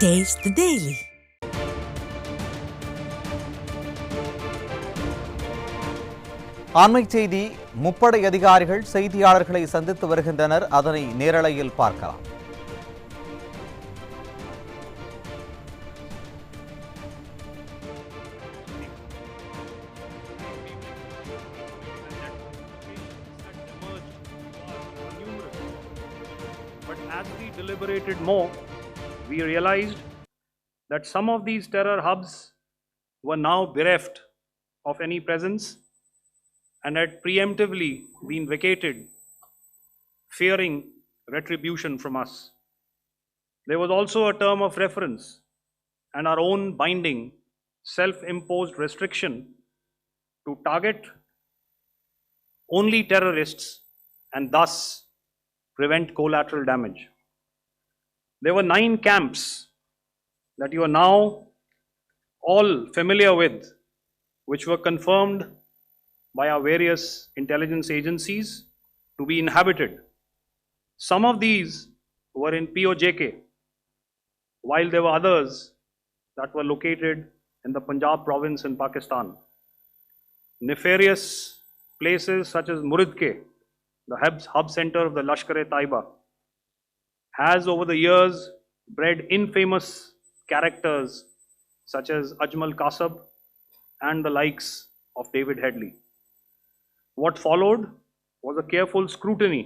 Taste the Daily. அண்மை செய்தி. முப்படை அதிகாரிகள் செய்தியாளர்களை சந்தித்து வருகின்றனர். அதனை நேரலையில் பார்க்கலாம். But as we deliberated more, we realized that some of these terror hubs were now bereft of any presence and had preemptively been vacated, fearing retribution from us. There was also a term of reference and our own binding, self-imposed restriction to target only terrorists and thus prevent collateral damage. There were 9 camps that you are now all familiar with, which were confirmed by our various intelligence agencies to be inhabited. Some of these were in POJK, while there were others that were located in the Punjab province in Pakistan. Nefarious places such as Muridke, the hub center of the Lashkar-e-Taiba, has over the years bred infamous characters such as Ajmal Kasab and the likes of David Headley. What followed was a careful scrutiny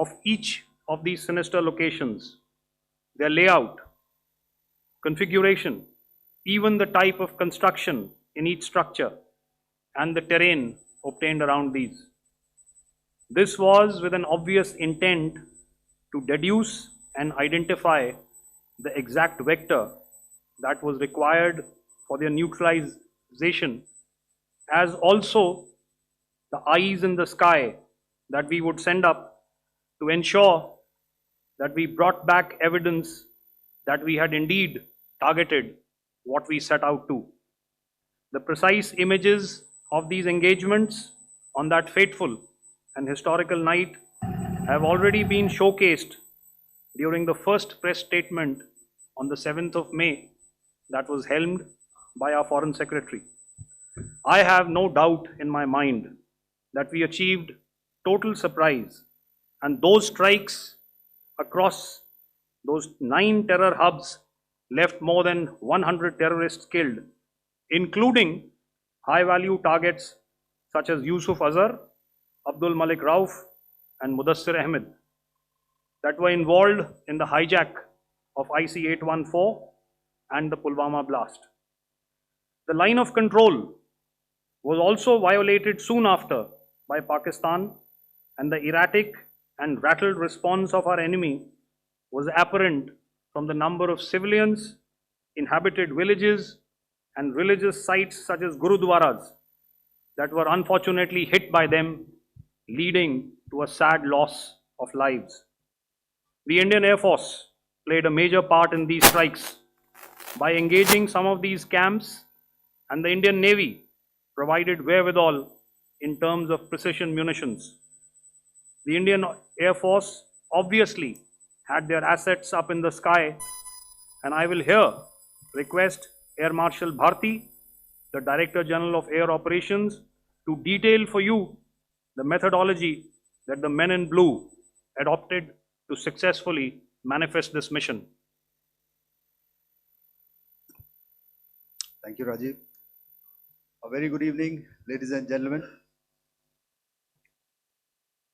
of each of these sinister locations, their layout, configuration, even the type of construction in each structure, and the terrain obtained around these. This was with an obvious intent to deduce and identify the exact vector that was required for their neutralization, as also the eyes in the sky that we would send up to ensure that we brought back evidence that we had indeed targeted what we set out to. The precise images of these engagements on that fateful and historical night have already been showcased during the first press statement on the 7th of May that was helmed by our Foreign Secretary. I have no doubt in my mind that we achieved total surprise, and those strikes across those 9 terror hubs left more than 100 terrorists killed, including high-value targets such as Yusuf Azhar, Abdul Malik Rauf, and Mudassir Ahmed, that were involved in the hijack of IC-814 and the Pulwama blast. The line of control was also violated soon after by Pakistan, and the erratic and rattled response of our enemy was apparent from the number of civilians, inhabited villages, and religious sites such as Gurudwaras that were unfortunately hit by them, leading to a sad loss of lives. The Indian Air Force played a major part in these strikes by engaging some of these camps, and the Indian Navy provided wherewithal in terms of precision munitions. The Indian Air Force obviously had their assets up in the sky, and I will here request Air Marshal Bharti, the Director General of Air Operations, to detail for you the methodology that the men in blue adopted to successfully manifest this mission. Thank you, Rajiv. A very good evening, ladies and gentlemen.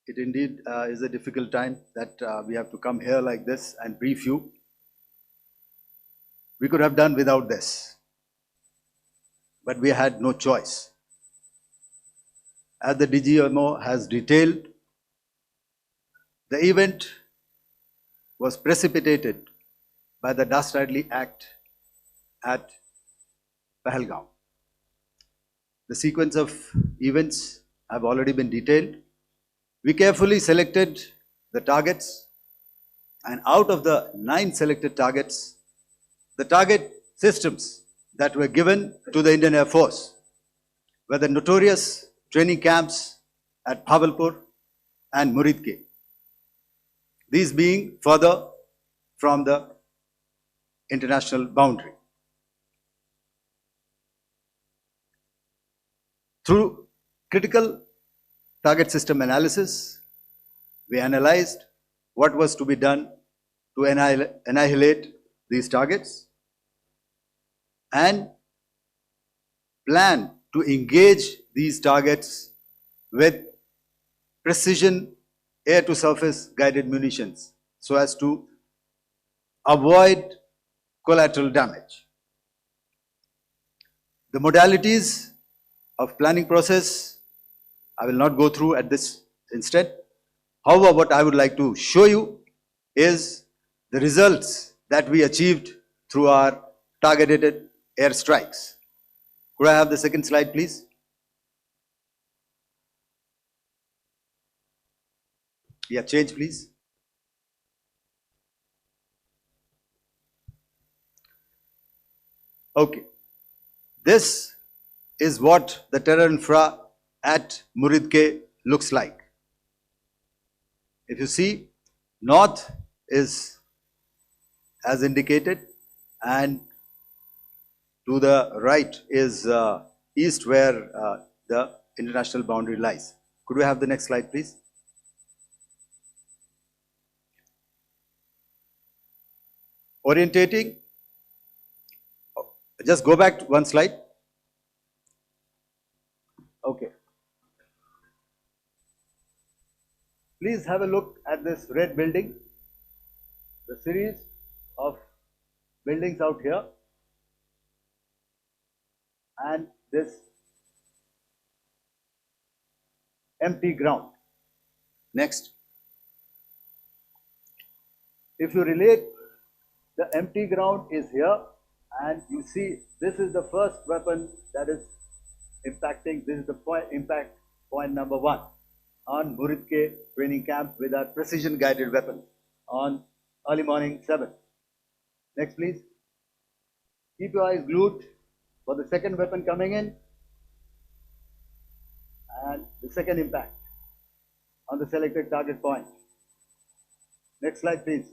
It indeed is a difficult time that we have to come here like this and brief you. We could have done without this, but we had no choice. As the DGMO has detailed, the event was precipitated by the dastardly act at Pahalgaon. The sequence of events have already been detailed. We carefully selected the targets, and out of the 9 selected targets, the target systems that were given to the Indian Air Force were the notorious training camps at Bhavalpur and Muridke. These being further from the international boundary. Through critical target system analysis, we analyzed what was to be done to annihilate these targets and plan to engage these targets with precision air-to-surface guided munitions so as to avoid collateral damage. The modalities of planning process I will not go through at this instant. However, what I would like to show you is the results that we achieved through our targeted airstrikes. Could I have the second slide, please? Yeah, change, please. Okay. This is what the terror infra at Muridke looks like. If you see, north is as indicated, and to the right is east, where the international boundary lies. Could we have the next slide, please? Orientating. Just go back to one slide. Okay. Please have a look at this red building, the series of buildings out here, and this empty ground. Next. If you relate, the empty ground is here, and you see this is the first weapon that is impacting. This is the impact point number 1 on Muridke training camp with our precision guided weapon on early morning 7. Next, please. Keep your eyes glued for the second weapon coming in and the second impact on the selected target point. Next slide, please.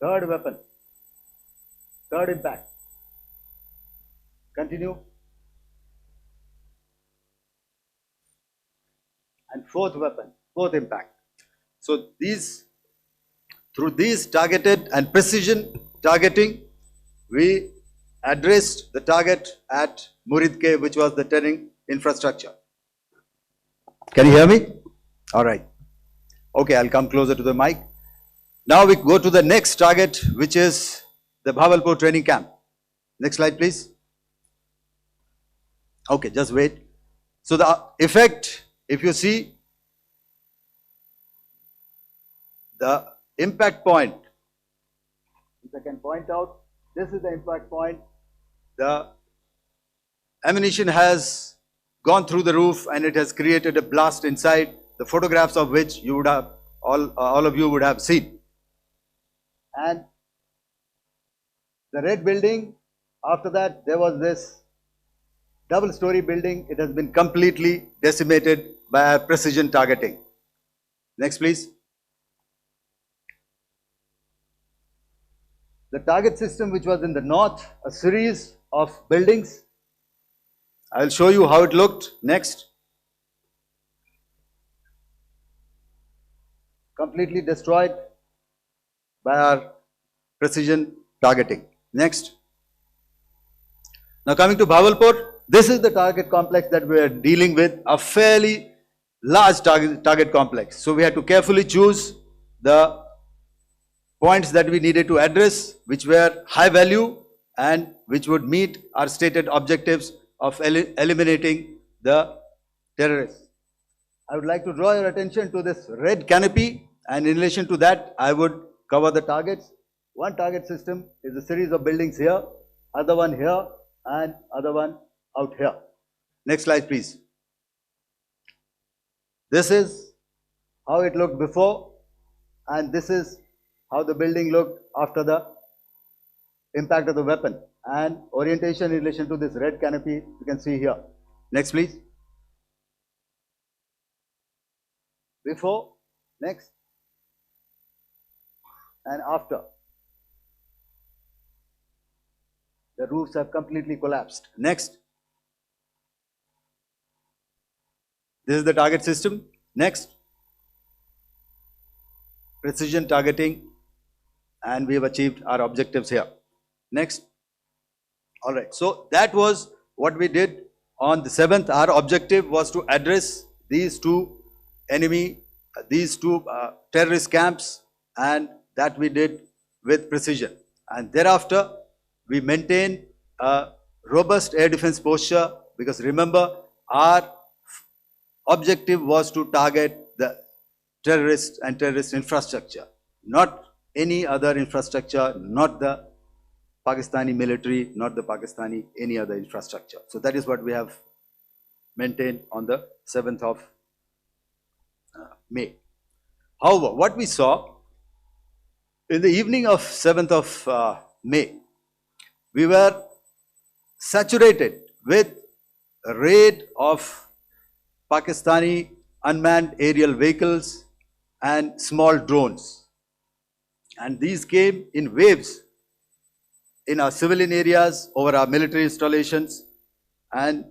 Third weapon, third impact. Continue. And fourth weapon, fourth impact. So through these targeted and precision targeting, we addressed the target at Muridke, which was the terrain infrastructure. Can you hear me? All right. Okay, I'll come closer to the mic. Now we go to the next target, which is the Bhavalpur training camp. Next slide, please. Okay, just wait. So the effect, if you see, the impact point, if I can point out, this is the impact point. The ammunition has gone through the roof and it has created a blast inside, the photographs of which you would have, all of you would have seen. And the red building, after that there was this double-story building. It has been completely decimated by precision targeting. Next, please. The target system, which was in the north, a series of buildings. I will show you how it looked. Next. Completely destroyed by our precision targeting. Next. Now coming to Bhavalpur, this is the target complex that we are dealing with, a fairly large target complex. So we had to carefully choose the points that we needed to address, which were high value and which would meet our stated objectives of eliminating the terrorists. I would like to draw your attention to this red canopy, and in relation to that, I would cover the targets. One target system is a series of buildings here, other one here, and other one out here. Next slide, please. This is how it looked before, and this is how the building looked after the impact of the weapon, and orientation in relation to this red canopy you can see here. Next, please. before, next, and after. The roofs have completely collapsed. Next. This is the target system. Next. Precision targeting, and we have achieved our objectives here. Next. All right. So that was what we did on the 7th. Our objective was to address these two terrorist camps, and that we did with precision. And thereafter, we maintained a robust air defense posture, because remember, our objective was to target the terrorists and terrorist infrastructure, not any other infrastructure, not the Pakistani military, not the Pakistani any other infrastructure. So that is what we have maintained on the 7th of May. However, what we saw in the evening of 7th of May, we were saturated with a raid of Pakistani unmanned aerial vehicles and small drones. And these came in waves in our civilian areas, over our military installations, and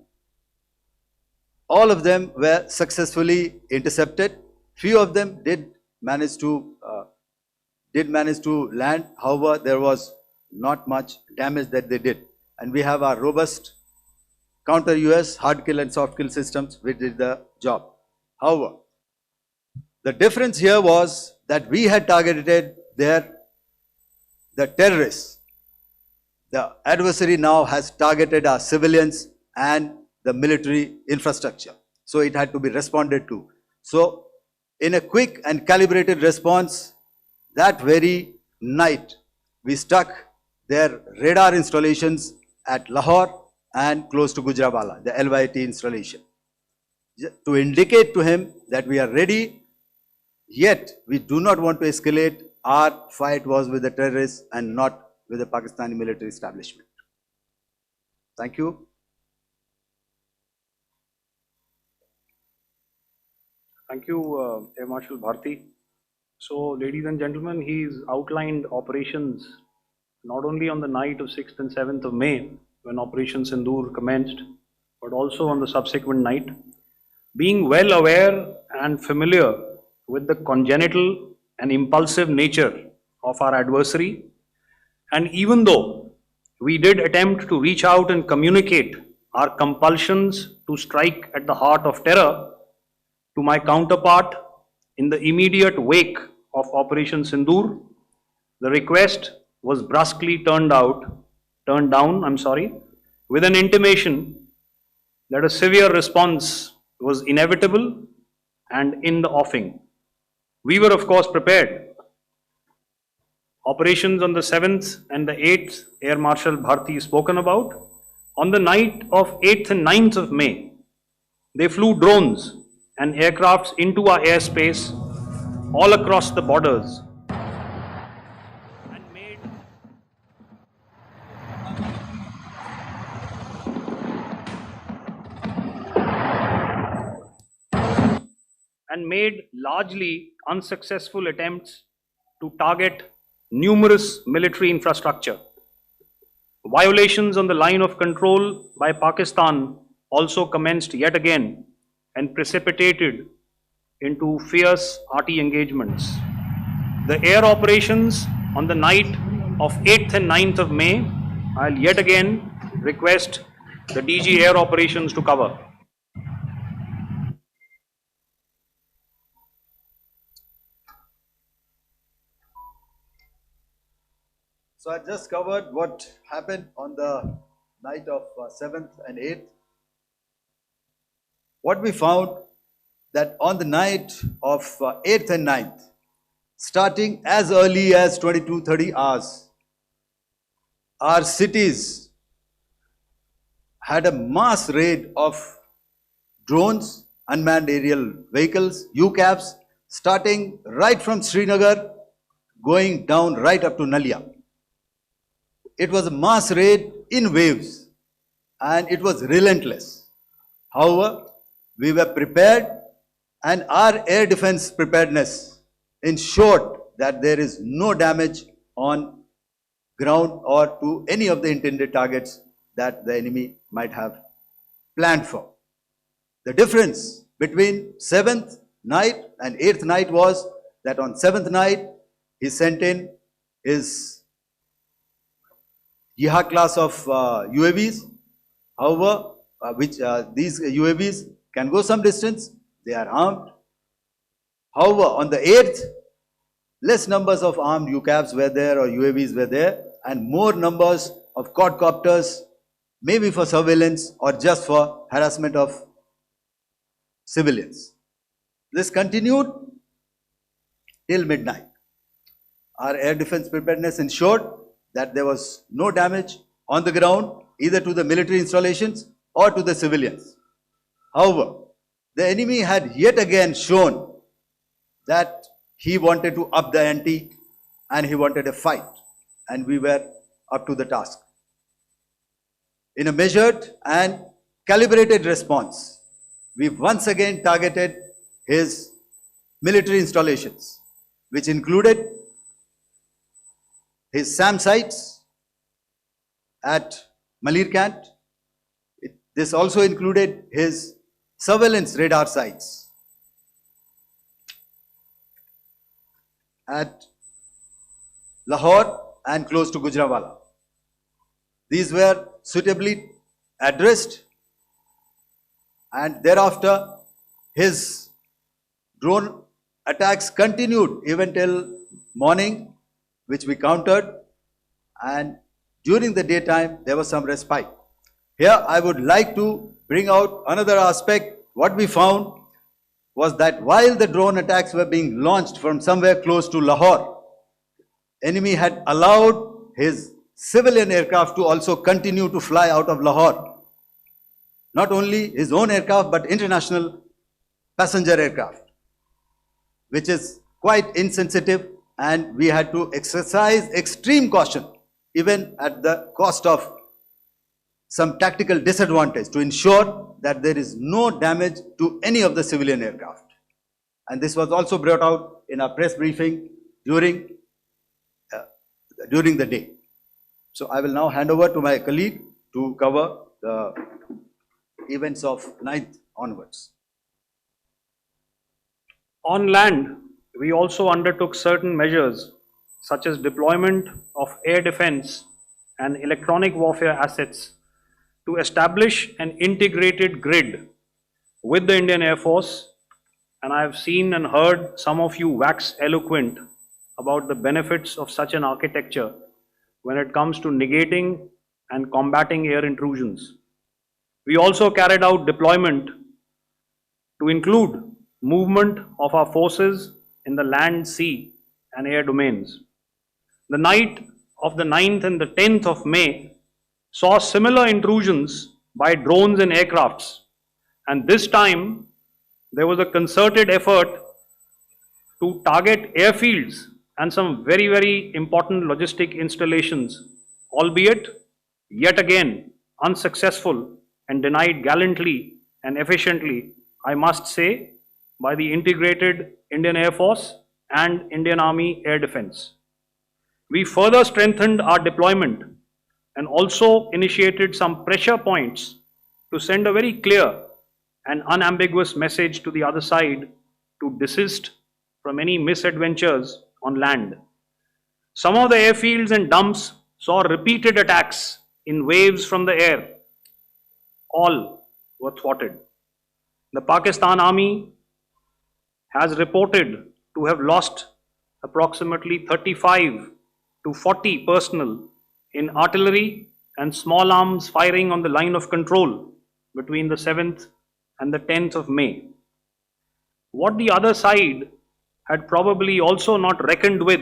all of them were successfully intercepted. Few of them did manage to land. However, there was not much damage that they did. And we have our robust counter-US hard kill and soft kill systems which did the job. However, the difference here was that we had targeted the terrorists. The adversary now has targeted our civilians and the military infrastructure. So it had to be responded to. So in a quick and calibrated response, that very night, we struck their radar installations at Lahore and close to Gujranwala, the LYT installation, to indicate to him that we are ready, yet we do not want to escalate. Our fight was with the terrorists and not with the Pakistani military establishment. Thank you. Thank you, Air Marshal Bharti. So, ladies and gentlemen, he's outlined operations not only on the night of 6th and 7th of May, when Operation Sindoor commenced, but also on the subsequent night. Being well aware and familiar with the congenital and impulsive nature of our adversary, and even though we did attempt to reach out and communicate our compulsions to strike at the heart of terror to my counterpart in the immediate wake of Operation Sindoor, the request was brusquely turned down, with an intimation that a severe response was inevitable and in the offing. We were, of course, prepared. Operations on the 7th and the 8th, Air Marshal Bharti spoken about. On the night of 8th and 9th of May, they flew drones and aircrafts into our airspace all across the borders and made largely unsuccessful attempts to target numerous military infrastructure. Violations on the line of control by Pakistan also commenced yet again and precipitated into fierce arty engagements. The air operations on the night of 8th and 9th of May, I'll yet again request the DG Air Operations to cover. So I just covered what happened on the night of 7th and 8th. What we found that on the night of 8th and 9th, starting as early as 22-30 hours, our cities had a mass raid of drones, unmanned aerial vehicles, UCAVs, starting right from Srinagar, going down right up to Nalia. It was a mass raid in waves and it was relentless. However, we were prepared And our air defense preparedness ensured that there is no damage on ground or to any of the intended targets that the enemy might have planned for. The difference between 7th night and 8th night was that on 7th night, he sent in his Yiha class of UAVs. However, these UAVs can go some distance, they are armed. However, on the 8th, less numbers of armed UCAVs were there or UAVs were there, and more numbers of quadcopters, maybe for surveillance or just for harassment of civilians. This continued till midnight. Our air defense preparedness ensured that there was no damage on the ground, either to the military installations or to the civilians. However, the enemy had yet again shown that he wanted to up the ante and he wanted a fight, and we were up to the task. In a measured and calibrated response, we once again targeted his military installations, which included his SAM sites at Malirkant. This also included his surveillance radar sites at Lahore and close to Gujranwala. These were suitably addressed, and thereafter his drone attacks continued even till morning, which we countered, and during the daytime there was some respite. Here I would like to bring out another aspect. What we found was that while the drone attacks were being launched from somewhere close to Lahore, enemy had allowed his civilian aircraft to also continue to fly out of Lahore. Not only his own aircraft, but international passenger aircraft, which is quite insensitive, and we had to exercise extreme caution, even at the cost of some tactical disadvantage, to ensure that there is no damage to any of the civilian aircraft. And this was also brought out in our press briefing during the day. So I will now hand over to my colleague to cover the events of 9th onwards. On land, we also undertook certain measures such as deployment of air defense and electronic warfare assets to establish an integrated grid with the Indian Air Force, and I have seen and heard some of you wax eloquent about the benefits of such an architecture when it comes to negating and combating air intrusions. We also carried out deployment to include movement of our forces in the land, sea and air domains. The night of the 9th and the 10th of May saw similar intrusions by drones and aircrafts, and this time there was a concerted effort to target airfields and some very, very important logistic installations, albeit yet again unsuccessful and denied gallantly and efficiently, I must say, by the integrated Indian Air Force and Indian Army Air Defense. We further strengthened our deployment and also initiated some pressure points to send a very clear and unambiguous message to the other side to desist from any misadventures on land. Some of the airfields and dumps saw repeated attacks in waves from the air. All were thwarted. The Pakistan Army has reported to have lost approximately 35 to 40 personnel in artillery and small arms firing on the line of control between the 7th and the 10th of May. What the other side had probably also not reckoned with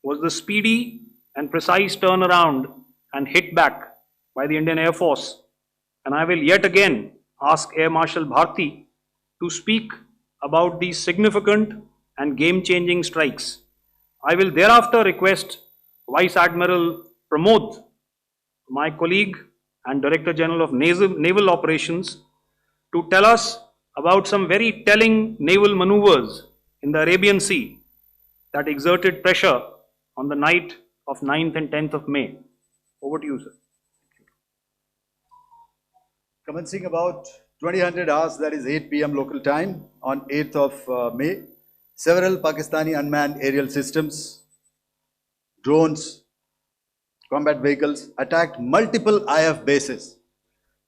was the speedy and precise turnaround and hit back by the Indian Air Force. And I will yet again ask Air Marshal Bharti to speak about these significant and game-changing strikes. I will thereafter request Vice Admiral Pramod, my colleague and Director General of Naval Operations, to tell us about some very telling naval maneuvers in the Arabian Sea that exerted pressure on the night of 9th and 10th of May. Over to you, sir. Commencing about 2000 hours, that is 8 p.m. local time, on 8th of May, several Pakistani unmanned aerial systems, drones, combat vehicles attacked multiple IF bases.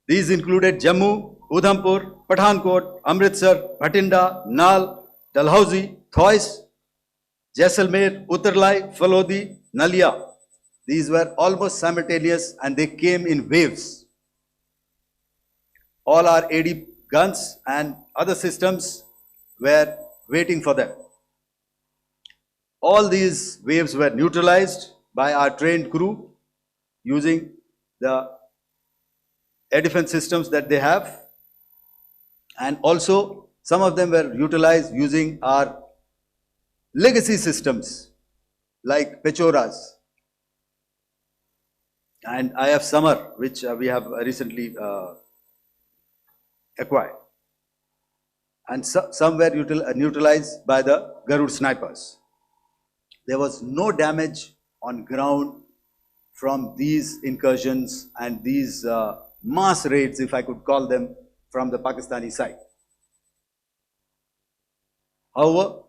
These included Jammu, Udhampur, Pathankot, Amritsar, Bhatinda, Nal, Dalhousie, Thois, Jaisalmer, Uttarlai, Falodi, Nalia. These were almost simultaneous and they came in waves. All our AD guns and other systems were waiting for them. All these waves were neutralized by our trained crew using the air defense systems that they have, and also some of them were utilized using our legacy systems like Pechoras and IF Summer, which we have recently acquired, and some were neutralized by the Garud snipers. There was no damage on ground from these incursions and these mass raids, if I could call them, from the Pakistani side. However,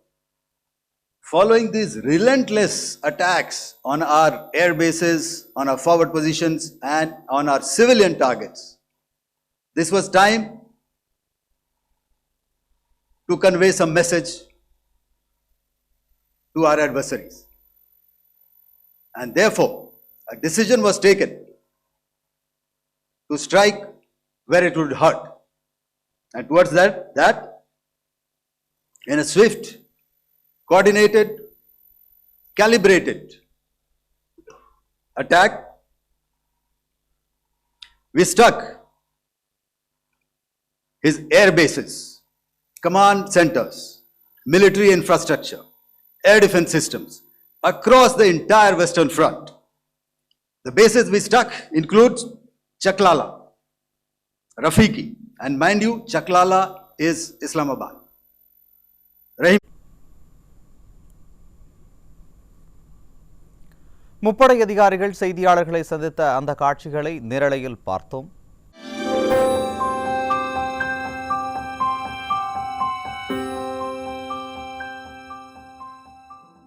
following these relentless attacks on our air bases, on our forward positions and on our civilian targets, this was time to convey some message to our adversaries. And therefore, a decision was taken to strike where it would hurt. And towards that, in a swift, coordinated, calibrated attack, we struck his air bases, command centers, military infrastructure, air defense systems across the entire Western Front. The bases we struck include Chaklala, Rafiki, and mind you, Chaklala is Islamabad. Rahim. முப்படை அதிகாரிகள் செய்தியாளர்களை சந்தித்த அந்த காட்சிகளை நேரலையில் பார்த்தோம்.